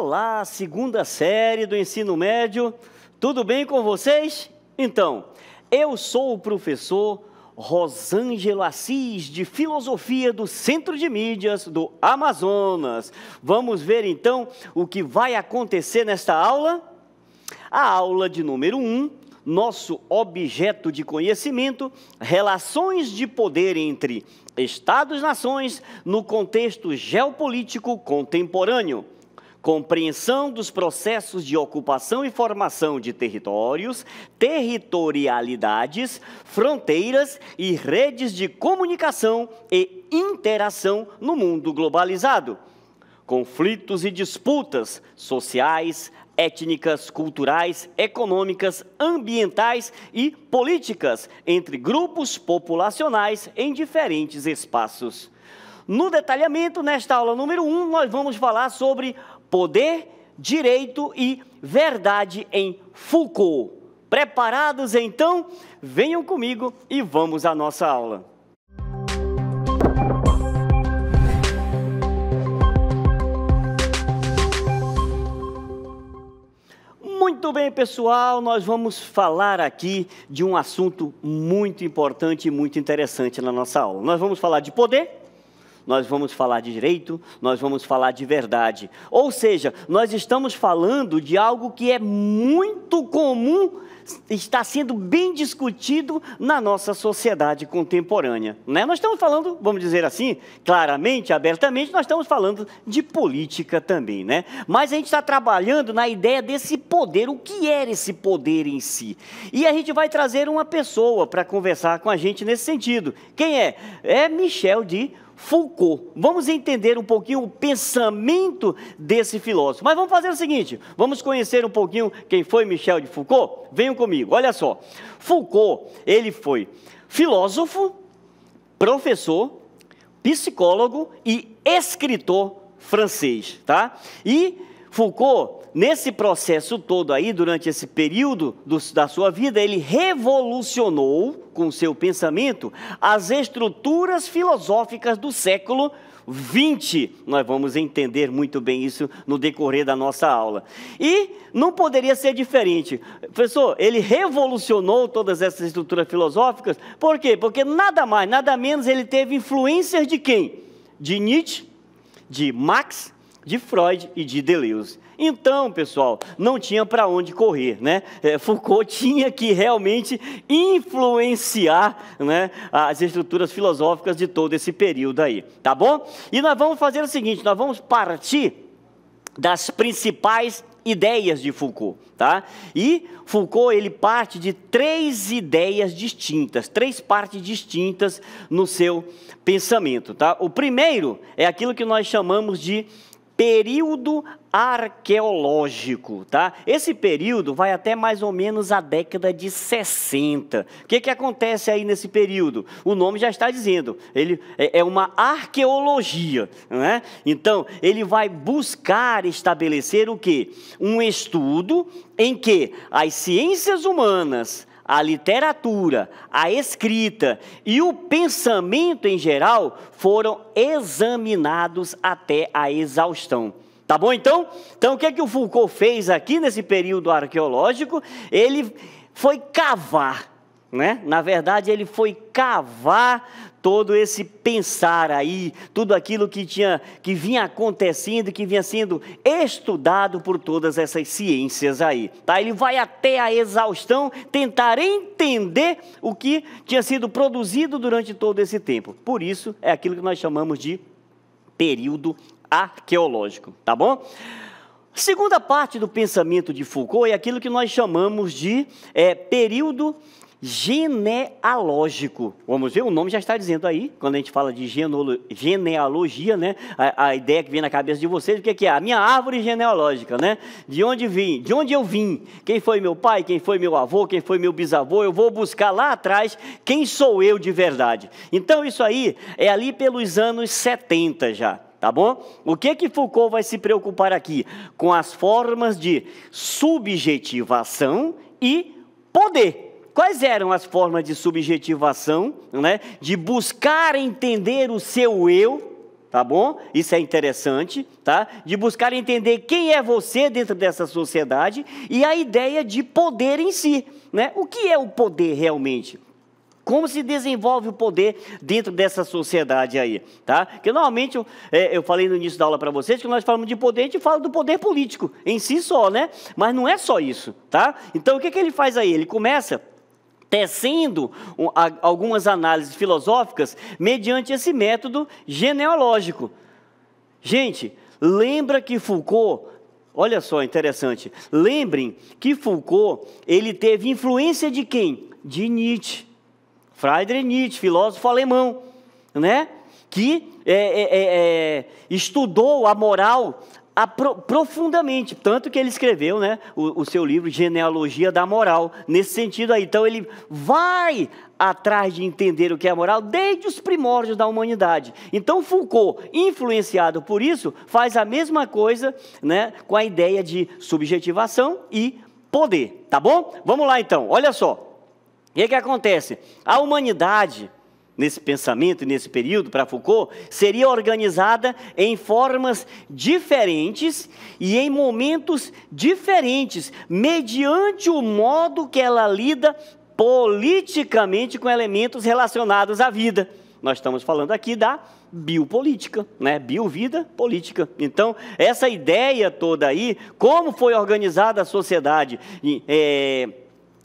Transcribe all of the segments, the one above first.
Olá, segunda série do ensino médio, tudo bem com vocês? Então, eu sou o professor Rosângelo Assis, de Filosofia do Centro de Mídias do Amazonas. Vamos ver então o que vai acontecer nesta aula? A aula de número 1, nosso objeto de conhecimento, relações de poder entre Estados-nações no contexto geopolítico contemporâneo. Compreensão dos processos de ocupação e formação de territórios, territorialidades, fronteiras e redes de comunicação e interação no mundo globalizado. Conflitos e disputas sociais, étnicas, culturais, econômicas, ambientais e políticas entre grupos populacionais em diferentes espaços. No detalhamento, nesta aula número 1, nós vamos falar sobre poder, direito e verdade em Foucault. Preparados então? Venham comigo e vamos à nossa aula. Muito bem, pessoal, nós vamos falar aqui de um assunto muito importante e muito interessante na nossa aula. Nós vamos falar de poder, nós vamos falar de direito, nós vamos falar de verdade. Ou seja, nós estamos falando de algo que é muito comum, está sendo bem discutido na nossa sociedade contemporânea, né? Nós estamos falando, vamos dizer assim, claramente, abertamente, nós estamos falando de política também, né? Mas a gente está trabalhando na ideia desse poder, o que é esse poder em si? E a gente vai trazer uma pessoa para conversar com a gente nesse sentido. Quem é? É Michel de Foucault. Vamos entender um pouquinho o pensamento desse filósofo. Mas vamos fazer o seguinte, vamos conhecer um pouquinho quem foi Michel de Foucault? Venham comigo, olha só. Foucault, ele foi filósofo, professor, psicólogo e escritor francês, tá? E Foucault, nesse processo todo aí, durante esse período da sua vida, ele revolucionou, com o seu pensamento, as estruturas filosóficas do século XX. Nós vamos entender muito bem isso no decorrer da nossa aula. E não poderia ser diferente. Professor, ele revolucionou todas essas estruturas filosóficas, por quê? Porque nada mais, nada menos ele teve influências de quem? De Nietzsche, de Marx, de Freud e de Deleuze. Então, pessoal, não tinha para onde correr, né? Foucault tinha que realmente influenciar, né, as estruturas filosóficas de todo esse período aí, tá bom? E nós vamos fazer o seguinte, nós vamos partir das principais ideias de Foucault, tá? E Foucault, ele parte de três ideias distintas, três partes distintas no seu pensamento, tá? O primeiro é aquilo que nós chamamos de período arqueológico, tá? Esse período vai até mais ou menos a década de 60. O que acontece aí nesse período? O nome já está dizendo, ele é uma arqueologia, né? Então, ele vai buscar estabelecer o quê? Um estudo em que as ciências humanas, a literatura, a escrita e o pensamento em geral foram examinados até a exaustão. Tá bom, então? Então, o que o Foucault fez aqui nesse período arqueológico? Ele foi cavar, né? Na verdade, ele foi cavar todo esse pensar aí, tudo aquilo que vinha acontecendo, que vinha sendo estudado por todas essas ciências aí, tá? Ele vai até a exaustão tentar entender o que tinha sido produzido durante todo esse tempo. Por isso, é aquilo que nós chamamos de período arqueológico, tá bom? Segunda parte do pensamento de Foucault é aquilo que nós chamamos de período genealógico. Vamos ver, o nome já está dizendo aí, quando a gente fala de genealogia, né? A ideia que vem na cabeça de vocês, o que é? A minha árvore genealógica, né? De onde vim? De onde eu vim? Quem foi meu pai? Quem foi meu avô? Quem foi meu bisavô? Eu vou buscar lá atrás quem sou eu de verdade. Então, isso aí é ali pelos anos 70 já. Tá bom? O que Foucault vai se preocupar aqui? Com as formas de subjetivação e poder. Quais eram as formas de subjetivação, né? De buscar entender o seu eu, tá bom? Isso é interessante, tá? De buscar entender quem é você dentro dessa sociedade e a ideia de poder em si, né? O que é o poder realmente? Como se desenvolve o poder dentro dessa sociedade aí, tá? Porque normalmente, eu falei no início da aula para vocês, que nós falamos de poder, a gente fala do poder político em si só, né? Mas não é só isso, tá? Então, o que ele faz aí? Ele começa tecendo algumas análises filosóficas mediante esse método genealógico. Gente, lembra que Foucault... Olha só, interessante. Lembrem que Foucault, ele teve influência de quem? De Nietzsche. Friedrich Nietzsche, filósofo alemão, né? Que estudou a moral profundamente, tanto que ele escreveu, né, o seu livro Genealogia da Moral, nesse sentido aí. Então ele vai atrás de entender o que é a moral desde os primórdios da humanidade. Então Foucault, influenciado por isso, faz a mesma coisa, né, com a ideia de subjetivação e poder, tá bom? Vamos lá então, olha só. O que acontece? A humanidade, nesse pensamento e nesse período, para Foucault, seria organizada em formas diferentes e em momentos diferentes, mediante o modo que ela lida politicamente com elementos relacionados à vida. Nós estamos falando aqui da biopolítica, né? Bio-vida, política. Então, essa ideia toda aí, como foi organizada a sociedade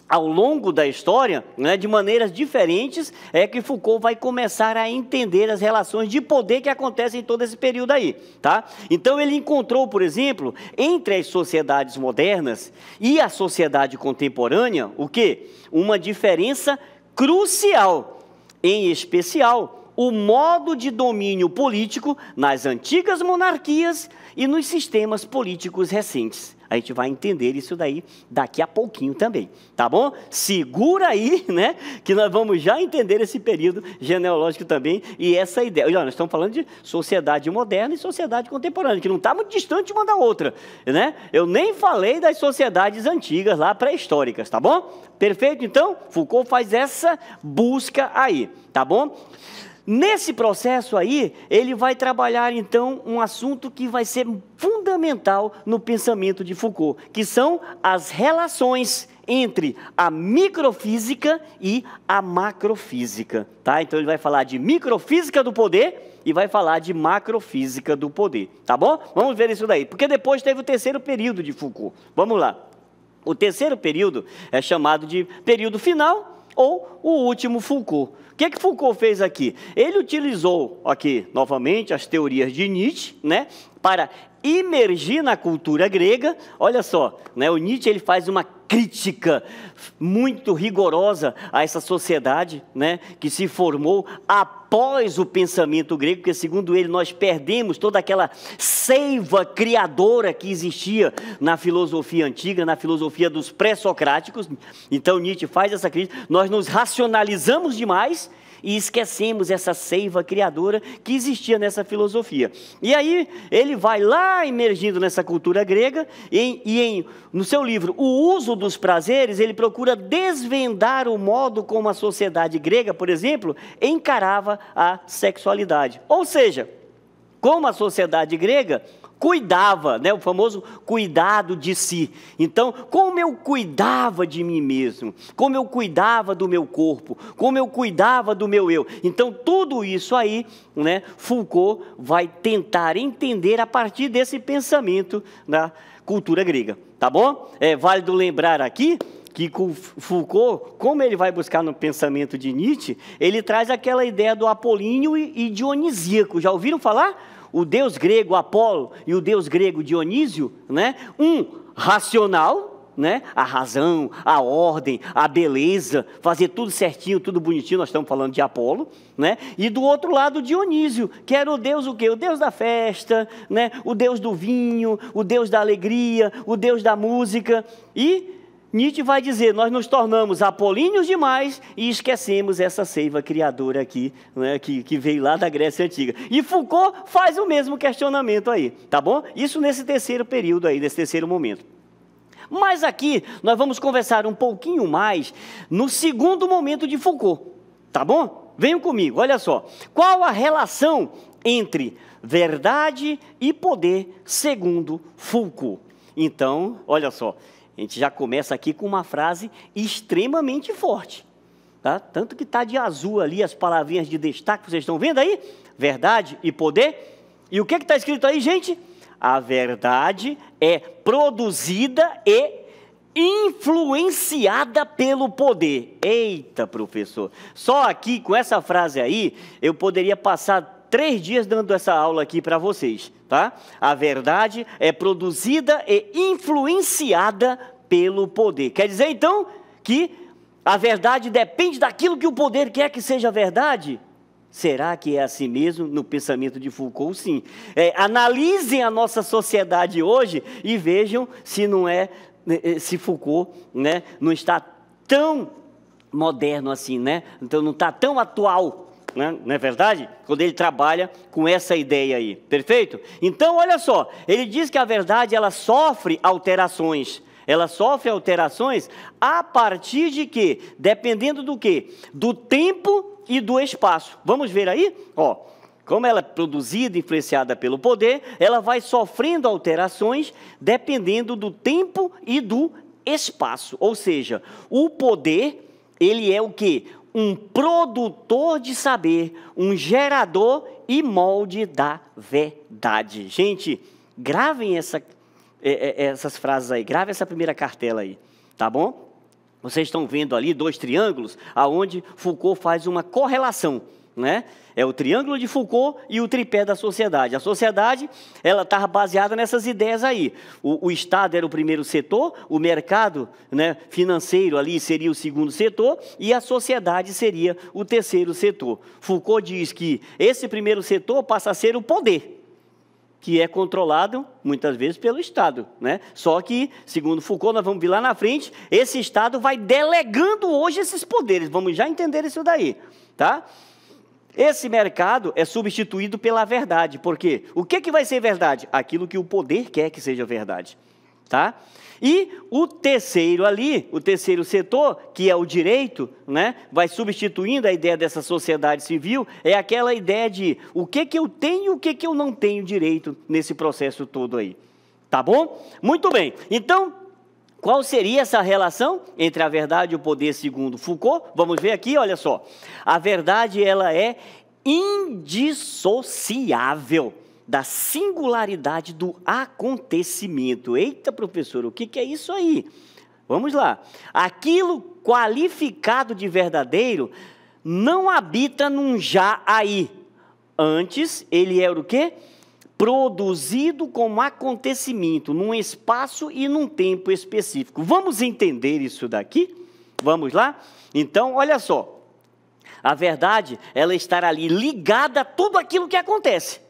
ao longo da história, né, de maneiras diferentes, é que Foucault vai começar a entender as relações de poder que acontecem em todo esse período aí, tá? Então ele encontrou, por exemplo, entre as sociedades modernas e a sociedade contemporânea, o quê? Uma diferença crucial, em especial, o modo de domínio político nas antigas monarquias e nos sistemas políticos recentes. A gente vai entender isso daí daqui a pouquinho também, tá bom? Segura aí, né, que nós vamos já entender esse período genealógico também e essa ideia. Olha, nós estamos falando de sociedade moderna e sociedade contemporânea, que não está muito distante uma da outra, né? Eu nem falei das sociedades antigas lá, pré-históricas, tá bom? Perfeito? Então, Foucault faz essa busca aí, tá bom? Nesse processo aí, ele vai trabalhar, então, um assunto que vai ser fundamental no pensamento de Foucault, que são as relações entre a microfísica e a macrofísica, tá? Então, ele vai falar de microfísica do poder e vai falar de macrofísica do poder, tá bom? Vamos ver isso daí, porque depois teve o terceiro período de Foucault. Vamos lá. O terceiro período é chamado de período final ou o último Foucault. O que Foucault fez aqui? Ele utilizou aqui, novamente, as teorias de Nietzsche, né, para imergir na cultura grega. Olha só, né, o Nietzsche ele faz uma crítica muito rigorosa a essa sociedade, né, que se formou após o pensamento grego, porque segundo ele nós perdemos toda aquela seiva criadora que existia na filosofia antiga, na filosofia dos pré-socráticos. Então Nietzsche faz essa crítica, nós nos racionalizamos demais e esquecemos essa seiva criadora que existia nessa filosofia. E aí ele vai lá emergindo nessa cultura grega no seu livro O Uso dos Prazeres, ele procura desvendar o modo como a sociedade grega, por exemplo, encarava a sexualidade. Ou seja, como a sociedade grega cuidava, né, o famoso cuidado de si. Então, como eu cuidava de mim mesmo, como eu cuidava do meu corpo, como eu cuidava do meu eu. Então, tudo isso aí, né, Foucault vai tentar entender a partir desse pensamento da cultura grega, tá bom? É válido lembrar aqui que Foucault, como ele vai buscar no pensamento de Nietzsche, ele traz aquela ideia do apolíneo e dionisíaco. Já ouviram falar? O deus grego Apolo e o deus grego Dionísio, né? Um racional, né? A razão, a ordem, a beleza, fazer tudo certinho, tudo bonitinho, nós estamos falando de Apolo, né? E do outro lado Dionísio, que era o deus o quê? O deus da festa, né? O deus do vinho, o deus da alegria, o deus da música. E Nietzsche vai dizer, nós nos tornamos apolíneos demais e esquecemos essa seiva criadora aqui, né, que veio lá da Grécia Antiga. E Foucault faz o mesmo questionamento aí, tá bom? Isso nesse terceiro período aí, nesse terceiro momento. Mas aqui nós vamos conversar um pouquinho mais no segundo momento de Foucault, tá bom? Venham comigo, olha só. Qual a relação entre verdade e poder, segundo Foucault. Então, olha só, a gente já começa aqui com uma frase extremamente forte, tá? Tanto que está de azul ali as palavrinhas de destaque, vocês estão vendo aí? Verdade e poder. E o que está escrito aí, gente? A verdade é produzida e influenciada pelo poder. Eita, professor, só aqui com essa frase aí, eu poderia passar 3 dias dando essa aula aqui para vocês, tá? A verdade é produzida e influenciada pelo poder. Quer dizer, então, que a verdade depende daquilo que o poder quer que seja verdade? Será que é assim mesmo no pensamento de Foucault? Sim. Analisem a nossa sociedade hoje e vejam se não é, se Foucault, né, não está tão moderno assim, né? Então não está tão atual, né? Não é verdade? Quando ele trabalha com essa ideia aí, perfeito? Então, olha só, ele diz que a verdade ela sofre alterações. Ela sofre alterações a partir de quê? Dependendo do quê? Do tempo e do espaço. Vamos ver aí? Ó, como ela é produzida e influenciada pelo poder, ela vai sofrendo alterações dependendo do tempo e do espaço. Ou seja, o poder, ele é o quê? Um produtor de saber, um gerador e molde da verdade. Gente, gravem essas frases aí, grave essa primeira cartela aí, tá bom? Vocês estão vendo ali 2 triângulos, aonde Foucault faz uma correlação, né? É o triângulo de Foucault e o tripé da sociedade. A sociedade, ela estava baseada nessas ideias aí. O Estado era o primeiro setor, o mercado, né, financeiro ali seria o segundo setor e a sociedade seria o terceiro setor. Foucault diz que esse primeiro setor passa a ser o poder, que é controlado, muitas vezes, pelo Estado, né? Só que, segundo Foucault, nós vamos ver lá na frente, esse Estado vai delegando hoje esses poderes, vamos já entender isso daí, tá? Esse mercado é substituído pela verdade, por quê? O que vai ser verdade? Aquilo que o poder quer que seja verdade, tá? E o terceiro ali, o terceiro setor, que é o direito, né, vai substituindo a ideia dessa sociedade civil, é aquela ideia de o que eu tenho e o que eu não tenho direito nesse processo todo aí. Tá bom? Muito bem. Então, qual seria essa relação entre a verdade e o poder segundo Foucault? Vamos ver aqui, olha só. A verdade, ela é indissociável da singularidade do acontecimento. Eita, professor, o que é isso aí? Vamos lá. Aquilo qualificado de verdadeiro não habita num já aí. Antes, ele era o quê? Produzido como acontecimento, num espaço e num tempo específico. Vamos entender isso daqui? Vamos lá? Então, olha só. A verdade, ela estará ali ligada a tudo aquilo que acontece.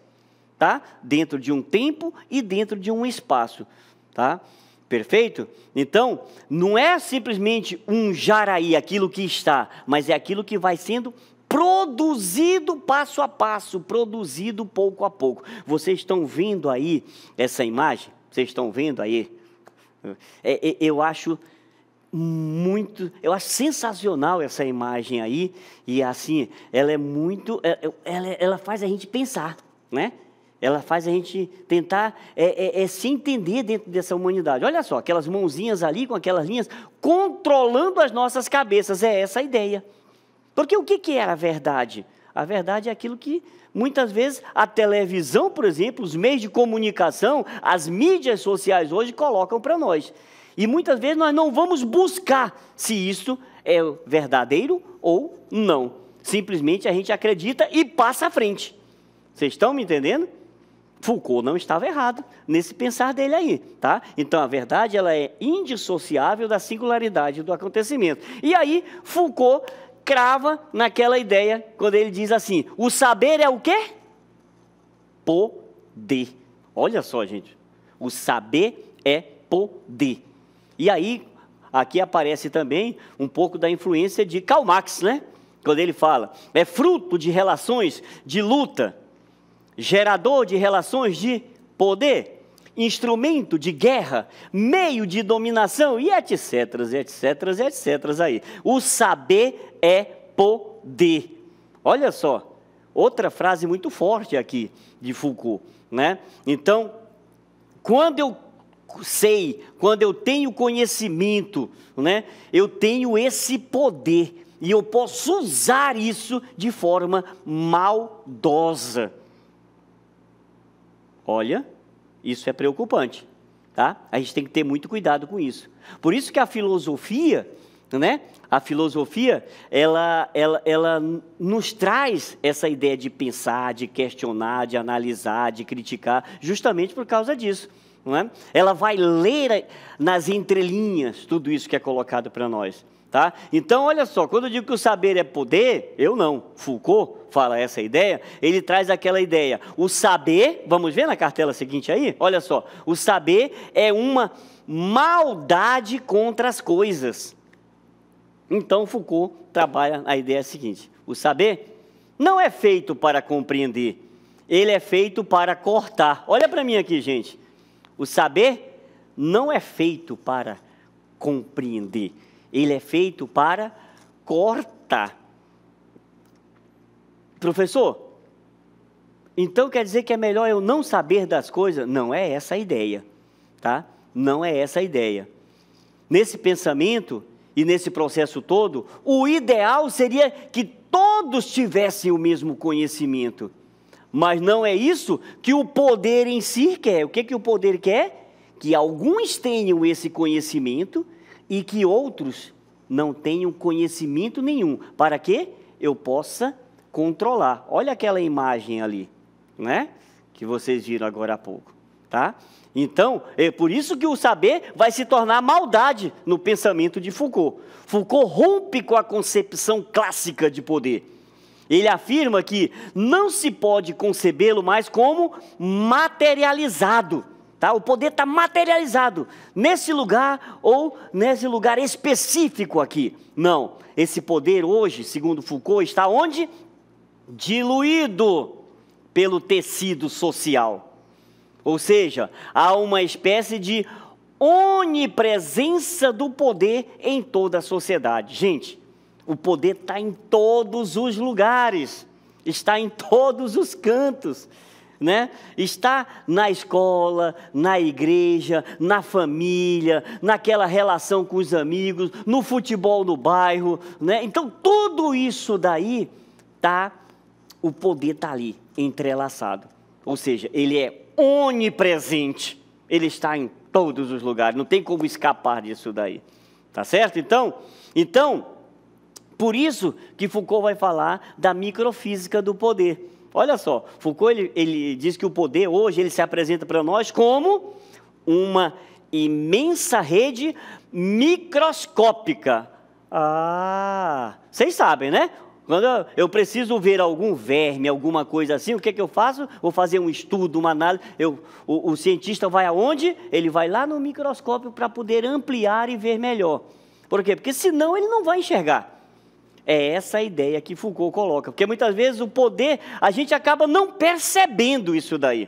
Tá? Dentro de um tempo e dentro de um espaço, tá? Perfeito? Então, não é simplesmente um jaraí, aquilo que está, mas é aquilo que vai sendo produzido passo a passo, produzido pouco a pouco. Vocês estão vendo aí essa imagem? Vocês estão vendo aí? Eu acho sensacional essa imagem aí, e assim, ela é muito, ela faz a gente pensar, né? Ela faz a gente tentar se entender dentro dessa humanidade. Olha só, aquelas mãozinhas ali com aquelas linhas, controlando as nossas cabeças, é essa a ideia. Porque o que é a verdade? A verdade é aquilo que, muitas vezes, a televisão, por exemplo, os meios de comunicação, as mídias sociais hoje colocam para nós. E muitas vezes nós não vamos buscar se isso é verdadeiro ou não. Simplesmente a gente acredita e passa à frente. Vocês estão me entendendo? Foucault não estava errado nesse pensar dele aí, tá? Então, a verdade, ela é indissociável da singularidade do acontecimento. E aí, Foucault crava naquela ideia, quando ele diz assim, o saber é o quê? Poder. Olha só, gente, o saber é poder. E aí, aqui aparece também um pouco da influência de Karl Marx, né? Quando ele fala, é fruto de relações de luta, gerador de relações de poder, instrumento de guerra, meio de dominação e etc, etc, etc aí. O saber é poder. Olha só, Outra frase muito forte aqui de Foucault, né? Então, quando eu sei, quando eu tenho conhecimento, né, eu tenho esse poder e eu posso usar isso de forma maldosa. Olha, isso é preocupante, tá? A gente tem que ter muito cuidado com isso. Por isso que a filosofia, né? A filosofia, ela nos traz essa ideia de pensar, de questionar, de analisar, de criticar, justamente por causa disso. Não é? Ela vai ler nas entrelinhas tudo isso que é colocado para nós. Tá? Então, olha só, quando eu digo que o saber é poder, eu não. Foucault fala essa ideia, ele traz aquela ideia. O saber, vamos ver na cartela seguinte aí? Olha só, o saber é uma maldade contra as coisas. Então, Foucault trabalha a ideia seguinte: o saber não é feito para compreender, ele é feito para cortar. Olha para mim aqui, gente. O saber não é feito para compreender, ele é feito para cortar. Professor, então quer dizer que é melhor eu não saber das coisas? Não é essa a ideia, tá? Não é essa a ideia. Nesse pensamento e nesse processo todo, o ideal seria que todos tivessem o mesmo conhecimento. Mas não é isso que o poder em si quer. O que o poder quer? Que alguns tenham esse conhecimento e que outros não tenham conhecimento nenhum. Para que eu possa controlar. Olha aquela imagem ali, né? Que vocês viram agora há pouco, tá? Então, é por isso que o saber vai se tornar maldade no pensamento de Foucault. Foucault rompe com a concepção clássica de poder. Ele afirma que não se pode concebê-lo mais como materializado. Tá? O poder está materializado nesse lugar ou nesse lugar específico aqui. Não, esse poder hoje, segundo Foucault, está onde? Diluído pelo tecido social. Ou seja, há uma espécie de onipresença do poder em toda a sociedade. Gente, o poder está em todos os lugares, está em todos os cantos, né? Está na escola, na igreja, na família, naquela relação com os amigos, no futebol no bairro, né? Então, tudo isso daí, o poder está ali, entrelaçado. Ou seja, ele é onipresente, ele está em todos os lugares, não tem como escapar disso daí, tá certo? Então, por isso que Foucault vai falar da microfísica do poder. Olha só, Foucault ele diz que o poder hoje ele se apresenta para nós como uma imensa rede microscópica. Vocês sabem, né? Quando eu preciso ver algum verme, alguma coisa assim, o que eu faço? Vou fazer um estudo, uma análise. O cientista vai aonde? Ele vai lá no microscópio para poder ampliar e ver melhor. Por quê? Porque senão ele não vai enxergar. É essa a ideia que Foucault coloca. Porque muitas vezes o poder, a gente acaba não percebendo isso daí.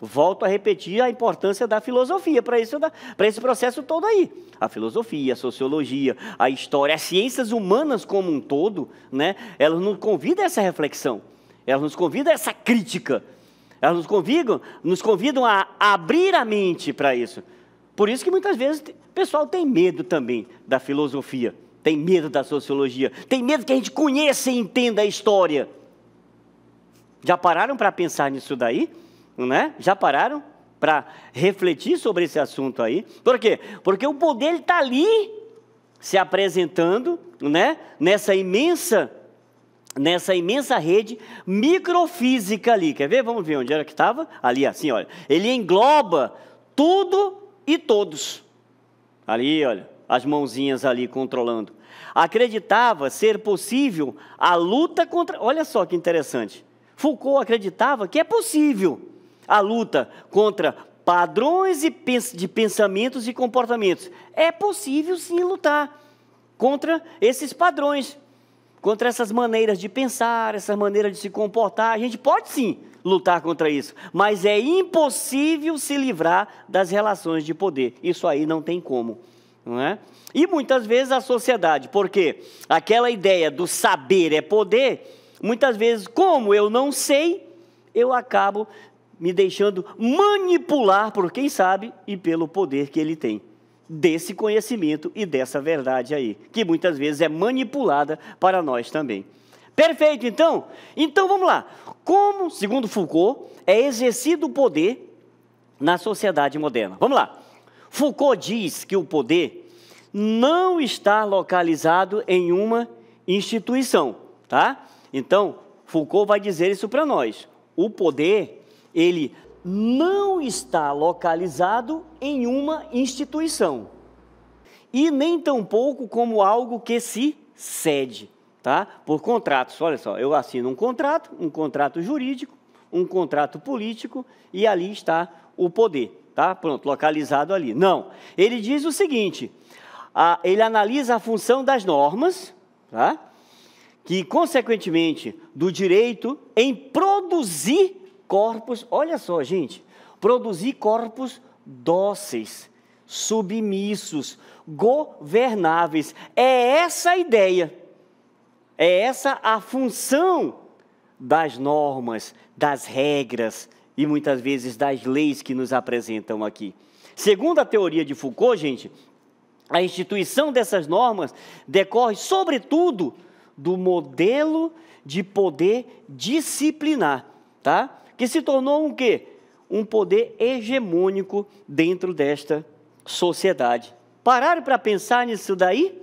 Volto a repetir a importância da filosofia para esse processo todo aí. A filosofia, a sociologia, a história, as ciências humanas como um todo, né, elas nos convidam a essa reflexão, elas nos convidam a essa crítica, elas nos convidam a abrir a mente para isso. Por isso que muitas vezes o pessoal tem medo também da filosofia, tem medo da sociologia, tem medo que a gente conheça e entenda a história. Já pararam para pensar nisso daí? Né? Já pararam para refletir sobre esse assunto aí? Por quê? Porque o poder está ali se apresentando, né? nessa imensa rede microfísica ali. Quer ver? Vamos ver onde era que estava? Ali, assim, olha. Ele engloba tudo e todos. Ali, olha, as mãozinhas ali controlando. Acreditava ser possível a luta contra... Olha só que interessante. Foucault acreditava que é possível a luta contra padrões de pensamentos e comportamentos. É possível sim lutar contra esses padrões, contra essas maneiras de pensar, essas maneiras de se comportar. A gente pode sim lutar contra isso, mas é impossível se livrar das relações de poder. Isso aí não tem como, não é? E muitas vezes a sociedade, porque aquela ideia do saber é poder, muitas vezes, como eu não sei, eu acabo me deixando manipular por quem sabe e pelo poder que ele tem, desse conhecimento e dessa verdade aí, que muitas vezes é manipulada para nós também. Perfeito, então? Então vamos lá. Como, segundo Foucault, é exercido o poder na sociedade moderna? Vamos lá. Foucault diz que o poder não está localizado em uma instituição, tá? Então, Foucault vai dizer isso para nós. O poder, ele não está localizado em uma instituição. E nem tampouco como algo que se cede, tá? Por contratos. Olha só, eu assino um contrato jurídico, um contrato político, e ali está o poder, tá? Pronto, localizado ali. Não, ele diz o seguinte, ele analisa a função das normas, tá? Que, consequentemente, do direito em produzir corpos, olha só, gente, produzir corpos dóceis, submissos, governáveis. É essa a ideia, é essa a função das normas, das regras e muitas vezes das leis que nos apresentam aqui. Segundo a teoria de Foucault, gente, a instituição dessas normas decorre, sobretudo, do modelo de poder disciplinar, tá? Que se tornou um quê? Um poder hegemônico dentro desta sociedade. Pararam para pensar nisso daí?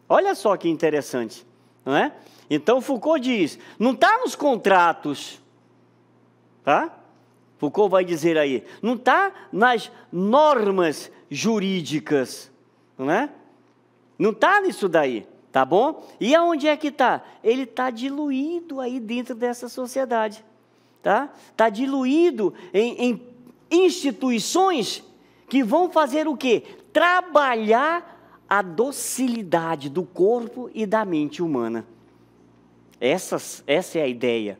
Olha só que interessante, não é? Então Foucault diz, não está nos contratos, tá? Foucault vai dizer aí, não está nas normas jurídicas, não é? Não está nisso daí, tá bom? E aonde é que está? Ele está diluído aí dentro dessa sociedade, tá? Está diluído em instituições que vão fazer o quê? Trabalhar a docilidade do corpo e da mente humana. Essa é a ideia.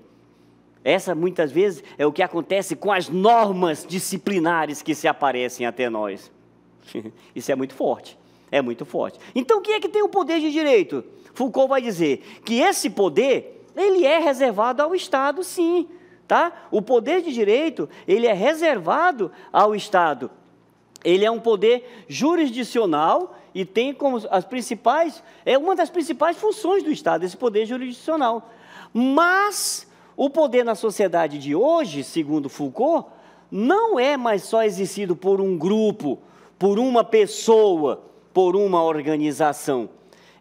Essa, muitas vezes, é o que acontece com as normas disciplinares que se aparecem até nós. Isso é muito forte, é muito forte. Então, quem é que tem o poder de direito? Foucault vai dizer que esse poder, ele é reservado ao Estado, sim, tá? O poder de direito, ele é reservado ao Estado. Ele é um poder jurisdicional e tem como as principais, é uma das principais funções do Estado, esse poder jurisdicional. Mas o poder na sociedade de hoje, segundo Foucault, não é mais só exercido por um grupo, por uma pessoa, por uma organização.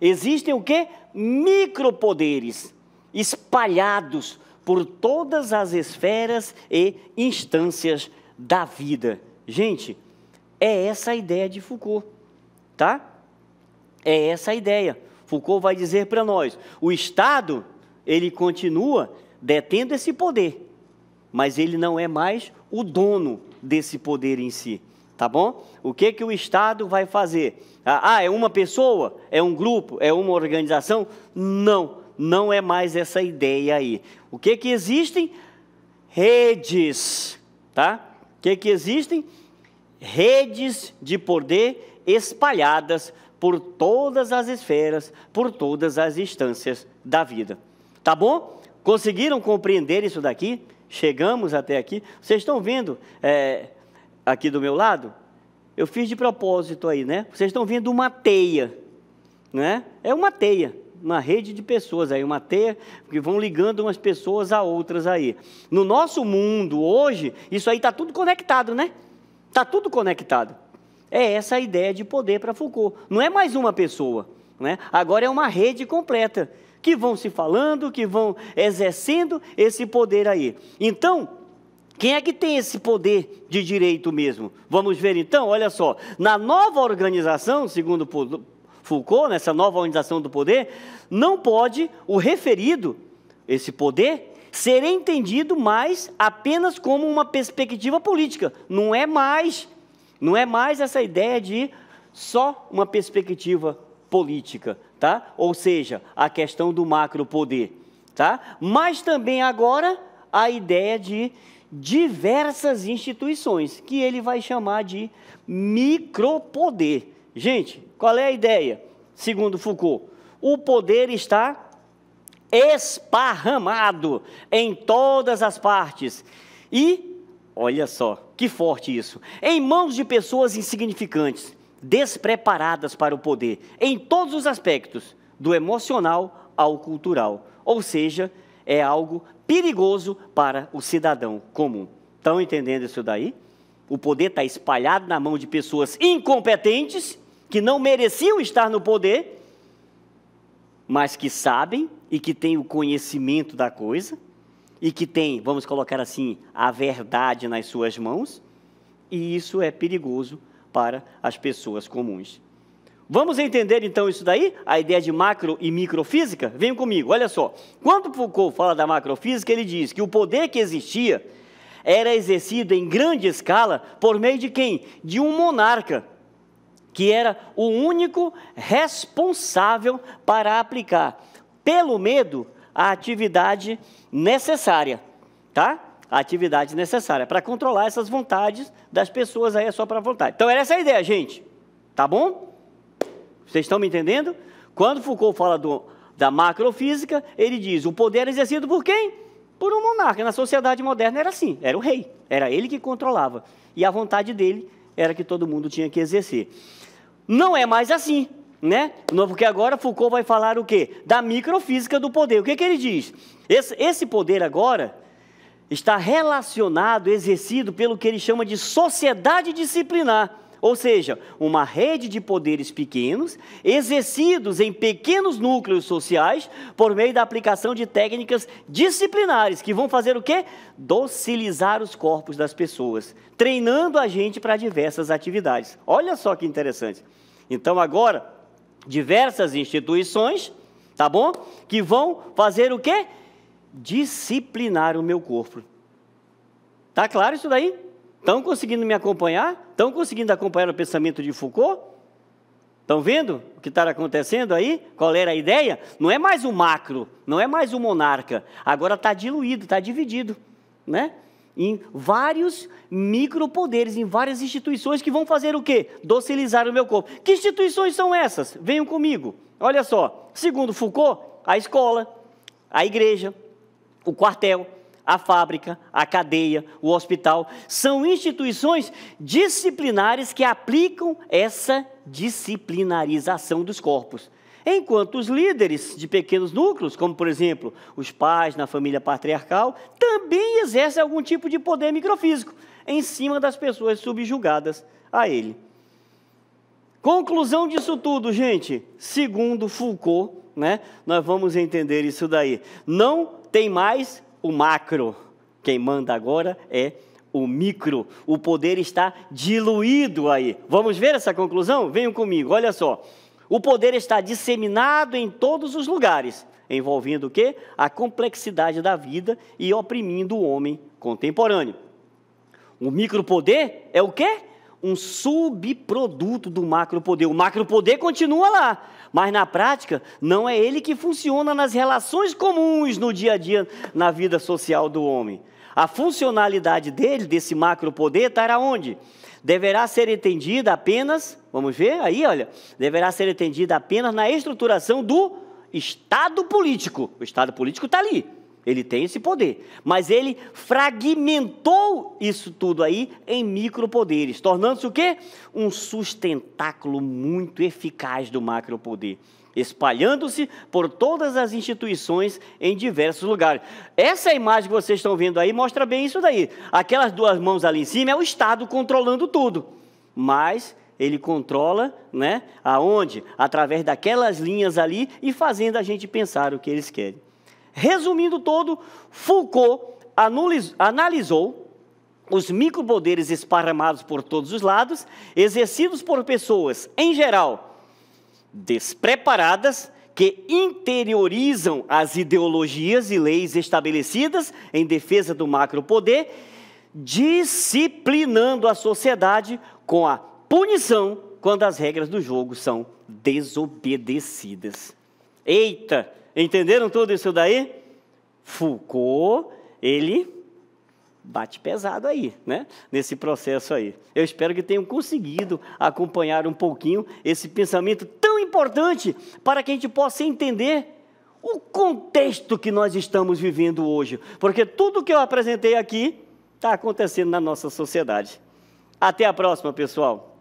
Existem o quê? Micropoderes espalhados por todas as esferas e instâncias da vida. Gente, é essa a ideia de Foucault, tá? É essa a ideia. Foucault vai dizer para nós, o Estado, ele continua detendo esse poder, mas ele não é mais o dono desse poder em si, tá bom? O que o Estado vai fazer? É uma pessoa? É um grupo? É uma organização? Não, não é mais essa ideia aí. O que existem? Redes, tá? O que existem? Redes de poder espalhadas por todas as esferas, por todas as instâncias da vida. Tá bom? Conseguiram compreender isso daqui? Chegamos até aqui. Vocês estão vendo aqui do meu lado? Eu fiz de propósito aí, né? Vocês estão vendo uma teia, né? É uma teia, uma rede de pessoas aí, uma teia que vão ligando umas pessoas a outras aí. No nosso mundo hoje, isso aí está tudo conectado, né? Está tudo conectado. É essa a ideia de poder para Foucault. Não é mais uma pessoa, né? Agora é uma rede completa, que vão se falando, que vão exercendo esse poder aí. Então, quem é que tem esse poder de direito mesmo? Vamos ver então, olha só. Na nova organização, segundo Foucault, nessa nova organização do poder, não pode o referido, esse poder, ser entendido mais apenas como uma perspectiva política. Não é mais essa ideia de só uma perspectiva política, tá? Ou seja, a questão do macropoder, tá? Mas também agora a ideia de diversas instituições, que ele vai chamar de micropoder. Gente, qual é a ideia? Segundo Foucault, o poder está esparramado em todas as partes. E, olha só, que forte isso, em mãos de pessoas insignificantes, despreparadas para o poder, em todos os aspectos, do emocional ao cultural. Ou seja, é algo perigoso para o cidadão comum. Estão entendendo isso daí? O poder está espalhado na mão de pessoas incompetentes, que não mereciam estar no poder, mas que sabem e que têm o conhecimento da coisa, e que têm, vamos colocar assim, a verdade nas suas mãos, e isso é perigoso para as pessoas comuns. Vamos entender então isso daí? A ideia de macro e microfísica? Venham comigo, olha só. Quando Foucault fala da macrofísica, ele diz que o poder que existia era exercido em grande escala por meio de quem? De um monarca, que era o único responsável para aplicar, pelo medo, a atividade necessária, tá? A atividade necessária para controlar essas vontades das pessoas, aí é só para vontade. Então, era essa a ideia, gente, tá bom? Vocês estão me entendendo? Quando Foucault fala da macrofísica, ele diz, o poder era exercido por quem? Por um monarca. Na sociedade moderna era assim, era o rei, era ele que controlava, e a vontade dele era que todo mundo tinha que exercer. Não é mais assim, né? Porque agora Foucault vai falar o quê? Da microfísica do poder. O que ele diz? Esse poder agora está relacionado, exercido pelo que ele chama de sociedade disciplinar, ou seja, uma rede de poderes pequenos, exercidos em pequenos núcleos sociais, por meio da aplicação de técnicas disciplinares, que vão fazer o quê? Docilizar os corpos das pessoas, treinando a gente para diversas atividades. Olha só que interessante. Então, agora, diversas instituições, tá bom? Que vão fazer o quê? Disciplinar o meu corpo. Tá claro isso daí? Estão conseguindo me acompanhar? Estão conseguindo acompanhar o pensamento de Foucault? Estão vendo o que está acontecendo aí? Qual era a ideia? Não é mais o macro, não é mais o monarca. Agora está diluído, está dividido, né? Em vários micropoderes, em várias instituições que vão fazer o quê? Docilizar o meu corpo. Que instituições são essas? Venham comigo. Olha só, segundo Foucault, a escola, a igreja, o quartel, a fábrica, a cadeia, o hospital, são instituições disciplinares que aplicam essa disciplinarização dos corpos. Enquanto os líderes de pequenos núcleos, como por exemplo, os pais na família patriarcal, também exercem algum tipo de poder microfísico em cima das pessoas subjugadas a ele. Conclusão disso tudo, gente, segundo Foucault, né, nós vamos entender isso daí. Não tem mais o macro, quem manda agora é o micro, o poder está diluído aí. Vamos ver essa conclusão? Venham comigo, olha só. O poder está disseminado em todos os lugares, envolvendo o quê? A complexidade da vida e oprimindo o homem contemporâneo. O micropoder é o quê? Um subproduto do macropoder. O macropoder continua lá, mas na prática não é ele que funciona nas relações comuns no dia a dia, na vida social do homem. A funcionalidade dele, desse macropoder, estará onde? Deverá ser entendida apenas, vamos ver aí, olha, deverá ser entendida apenas na estruturação do Estado político. O Estado político está ali. Ele tem esse poder, mas ele fragmentou isso tudo aí em micropoderes, tornando-se o quê? Um sustentáculo muito eficaz do macropoder, espalhando-se por todas as instituições em diversos lugares. Essa imagem que vocês estão vendo aí mostra bem isso daí. Aquelas duas mãos ali em cima é o Estado controlando tudo, mas ele controla, né? Aonde? Através daquelas linhas ali e fazendo a gente pensar o que eles querem. Resumindo todo, Foucault analisou os micropoderes esparramados por todos os lados, exercidos por pessoas, em geral, despreparadas, que interiorizam as ideologias e leis estabelecidas em defesa do macropoder, disciplinando a sociedade com a punição quando as regras do jogo são desobedecidas. Eita! Entenderam tudo isso daí? Foucault, ele bate pesado aí, né? Nesse processo aí. Eu espero que tenham conseguido acompanhar um pouquinho esse pensamento tão importante para que a gente possa entender o contexto que nós estamos vivendo hoje, porque tudo que eu apresentei aqui está acontecendo na nossa sociedade. Até a próxima, pessoal.